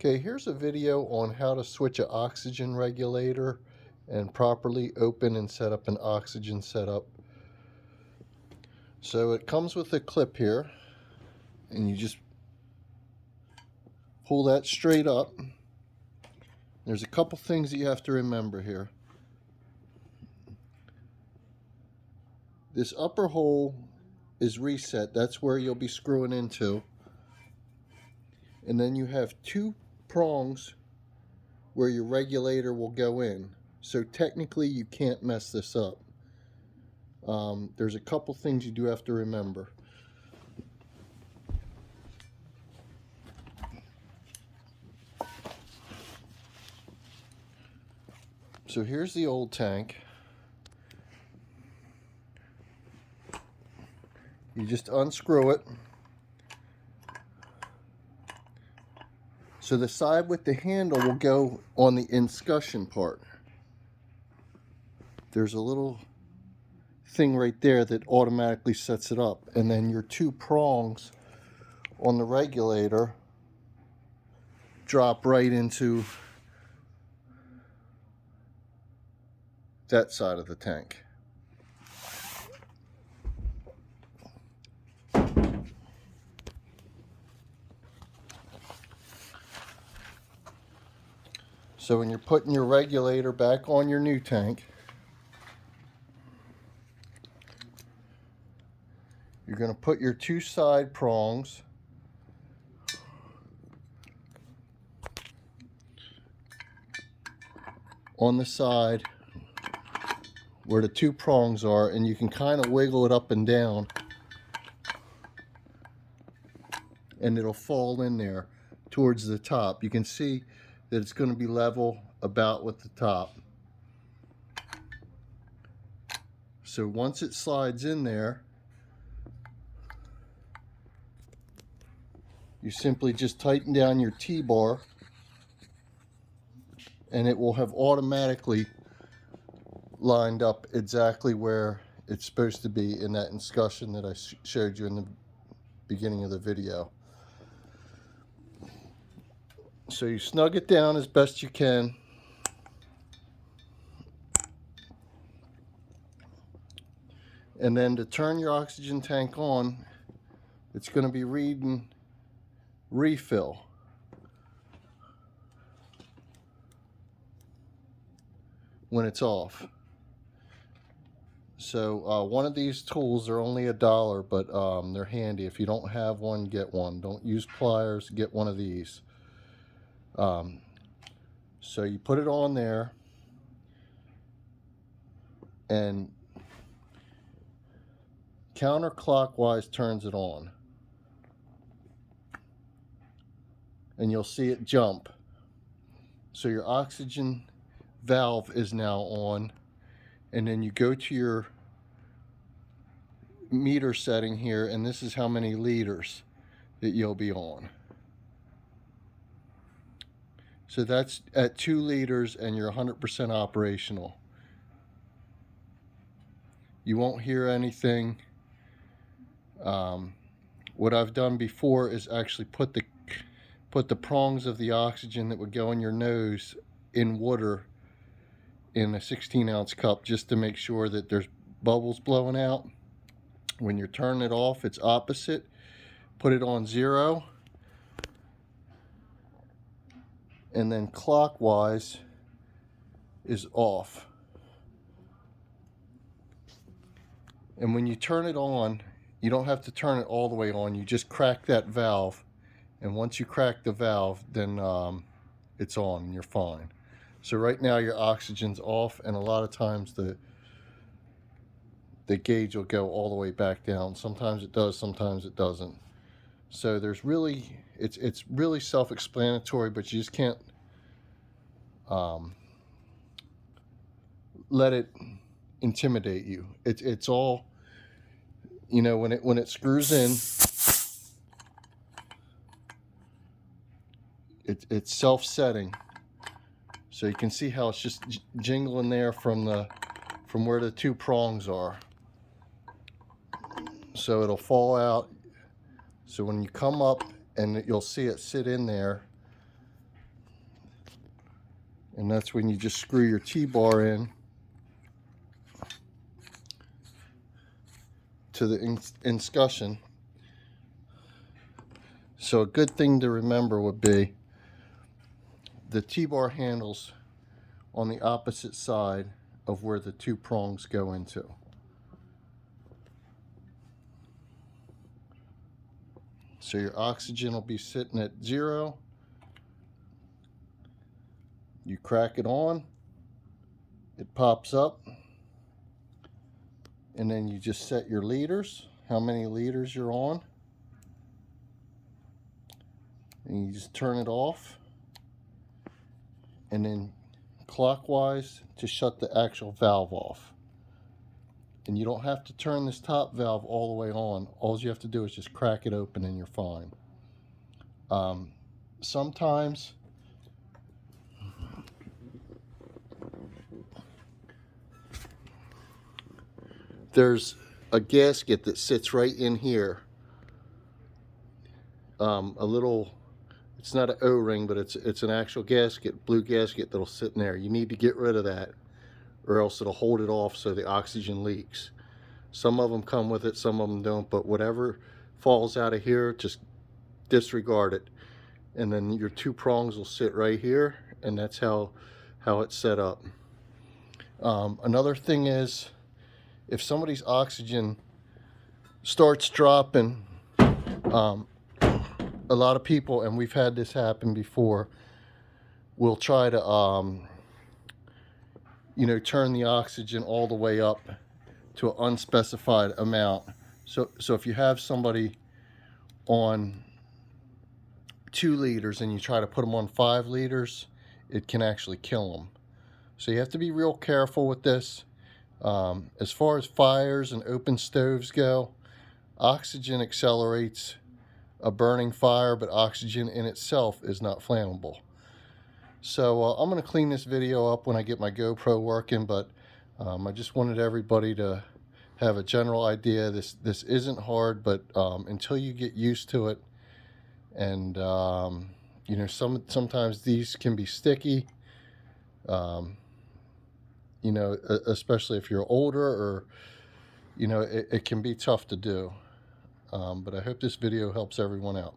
Okay, here's a video on how to switch an oxygen regulator and properly open and set up an oxygen setup. So it comes with a clip here, and you just pull that straight up. There's a couple things that you have to remember here. This upper hole is reset. That's where you'll be screwing into. And then you have two prongs where your regulator will go in. So technically you can't mess this up. There's a couple things you do have to remember. So here's the old tank. You just unscrew it. So the side with the handle will go on the escutcheon part. There's a little thing right there that automatically sets it up, and then your two prongs on the regulator drop right into that side of the tank. So when you're putting your regulator back on your new tank, you're going to put your two side prongs on the side where the two prongs are, and you can kind of wiggle it up and down, and it'll fall in there towards the top. You can see that it's going to be level about with the top. So once it slides in there, you simply just tighten down your T-bar, and it will have automatically lined up exactly where it's supposed to be in that escutcheon that I showed you in the beginning of the video. So you snug it down as best you can. And then to turn your oxygen tank on, it's going to be reading refill. When it's off. So one of these tools are only $1, but they're handy. If you don't have one, get one. Don't use pliers, get one of these. So you put it on there, and counterclockwise turns it on, and you'll see it jump. So your oxygen valve is now on, and then you go to your meter setting here, and this is how many liters that you'll be on. So that's at 2 liters, and you're 100% operational. You won't hear anything. What I've done before is actually put the prongs of the oxygen that would go in your nose in water in a 16-ounce cup, just to make sure that there's bubbles blowing out. When you're turning it off, it's opposite. Put it on 0, and then clockwise is off. And when you turn it on, you don't have to turn it all the way on. You just crack that valve, and once you crack the valve, then it's on and you're fine. So right now your oxygen's off, and a lot of times the gauge will go all the way back down. Sometimes it does, sometimes it doesn't. So there's really, it's really self-explanatory, but you just can't let it intimidate you. It's all, you know, when it screws in, it's self-setting. So you can see how it's just jingling there from where the two prongs are. So it'll fall out. So when you come up, and you'll see it sit in there, And that's when you just screw your T-bar in to the escutcheon. So a good thing to remember would be the T-bar handles on the opposite side of where the two prongs go into. So your oxygen will be sitting at 0. You crack it on, it pops up, and then you just set your liters, how many liters you're on, and you just turn it off, and then clockwise to shut the actual valve off. And you don't have to turn this top valve all the way on. All you have to do is just crack it open and you're fine. Sometimes there's a gasket that sits right in here. A little, it's not an O-ring, but it's an actual gasket, blue gasket that'll sit in there. You need to get rid of that, or else it'll hold it off so the oxygen leaks. Some of them come with it, some of them don't, but whatever falls out of here, just disregard it. And then your two prongs will sit right here, and that's how it's set up. Another thing is, if somebody's oxygen starts dropping, a lot of people, and we've had this happen before, will try to turn the oxygen all the way up to an unspecified amount. So if you have somebody on 2 liters and you try to put them on 5 liters, it can actually kill them. So you have to be real careful with this. As far as fires and open stoves go, oxygen accelerates a burning fire, but oxygen in itself is not flammable. So I'm going to clean this video up when I get my GoPro working, but I just wanted everybody to have a general idea. This isn't hard, but until you get used to it, and sometimes these can be sticky, especially if you're older, or it can be tough to do. But I hope this video helps everyone out.